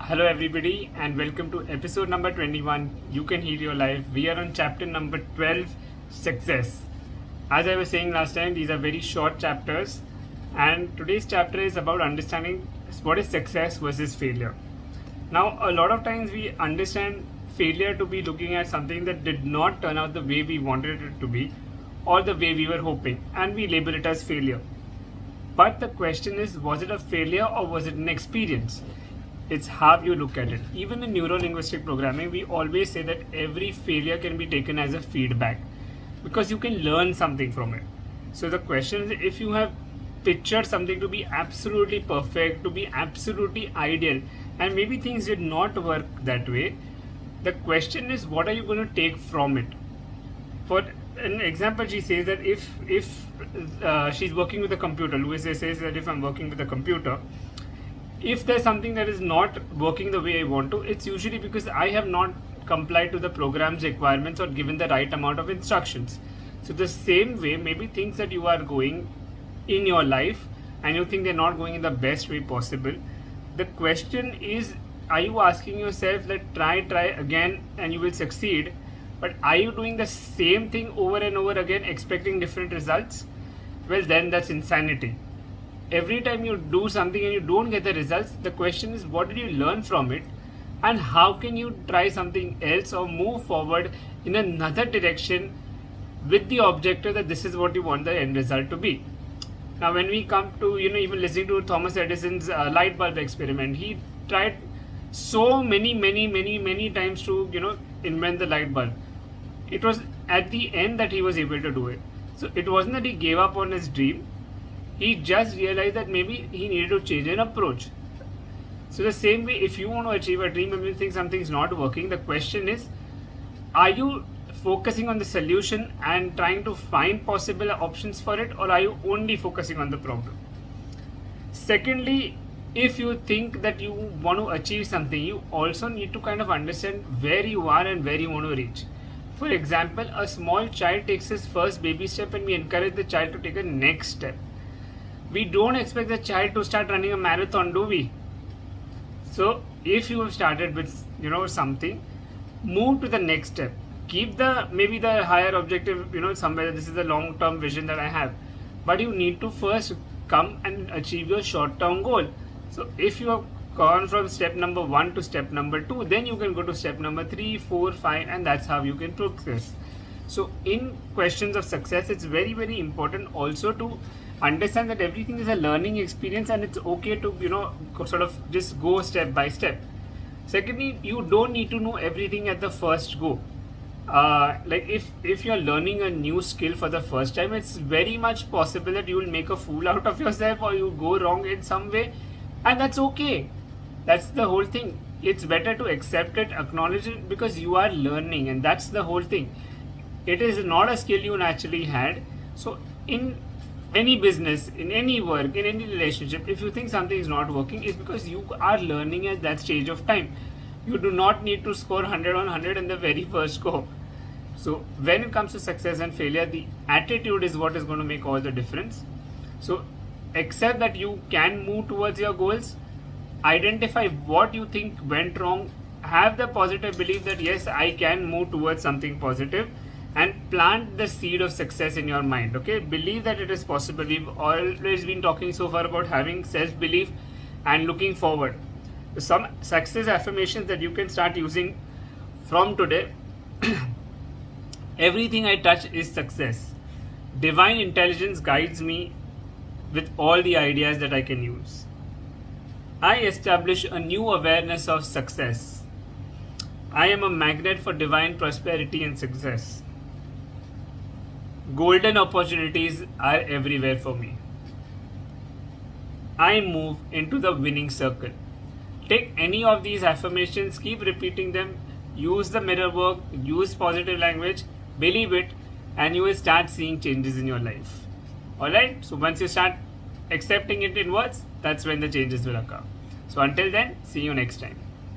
Hello, everybody, and welcome to episode number 21. You can heal your life. We are on chapter number 12, success. As I was saying last time, these are very short chapters, and today's chapter is about understanding what is success versus failure. Now, a lot of times we understand failure to be looking at something that did not turn out the way we wanted it to be or the way we were hoping, and we label it as failure. But the question is, was it a failure or was it an experience? It's how you look at it. Even in neuro-linguistic programming, we always say that every failure can be taken as a feedback because you can learn something from it. So the question is, if you have pictured something to be absolutely perfect, to be absolutely ideal, and maybe things did not work that way, the question is, what are you going to take from it? For an example, she says that if she's working with a computer, Louise Hay says that if I'm working with a computer, if there's something that is not working the way I want to, it's usually because I have not complied to the program's requirements or given the right amount of instructions. So the same way, maybe things that you are going in your life and you think they're not going in the best way possible, the question is, are you asking yourself that try again and you will succeed, but are you doing the same thing over and over again expecting different results? Well, then that's insanity. Every time you do something and you don't get the results, the question is, what did you learn from it, and how can you try something else or move forward in another direction with the objective that this is what you want the end result to be. Now when we come to even listening to Thomas Edison's light bulb experiment, he tried so many times to invent the light bulb. It was at the end that he was able to do it. So it wasn't that he gave up on his dream. He just realized that maybe he needed to change an approach. So the same way, if you want to achieve a dream and you think something is not working, the question is, are you focusing on the solution and trying to find possible options for it, or are you only focusing on the problem? Secondly, if you think that you want to achieve something, you also need to kind of understand where you are and where you want to reach. For example, a small child takes his first baby step and we encourage the child to take a next step. We don't expect the child to start running a marathon, do we? So if you have started with something, move to the next step. Keep maybe the higher objective, somewhere this is the long-term vision that I have. But you need to first come and achieve your short-term goal. So if you have gone from step number 1 to step number 2, then you can go to step number 3, 4, 5, and that's how you can progress. So in questions of success, it's very important also to understand that everything is a learning experience and it's okay to sort of just go step by step. Secondly, you don't need to know everything at the first go. Like if you're learning a new skill for the first time, it's very much possible that you will make a fool out of yourself or you go wrong in some way, and that's okay. That's the whole thing. It's better to accept it, acknowledge it, because you are learning, and that's the whole thing. It is not a skill you naturally had. So in any business, in any work, in any relationship, if you think something is not working, it's because you are learning at that stage of time. You do not need to score 100 on 100 in the very first go. So when it comes to success and failure, the attitude is what is going to make all the difference. So accept that you can move towards your goals, identify what you think went wrong, have the positive belief that yes, I can move towards something positive, and plant the seed of success in your mind. Okay, believe that it is possible. We've always been talking so far about having self-belief and looking forward. Some success affirmations that you can start using from today. Everything I touch is success. Divine intelligence guides me with all the ideas that I can use. I establish a new awareness of success. I am a magnet for divine prosperity and success. Golden opportunities are everywhere for me. I move into the winning circle. Take any of these affirmations, keep repeating them, use the mirror work, use positive language, believe it, and you will start seeing changes in your life. Alright, so once you start accepting it in words, that's when the changes will occur. So until then, see you next time.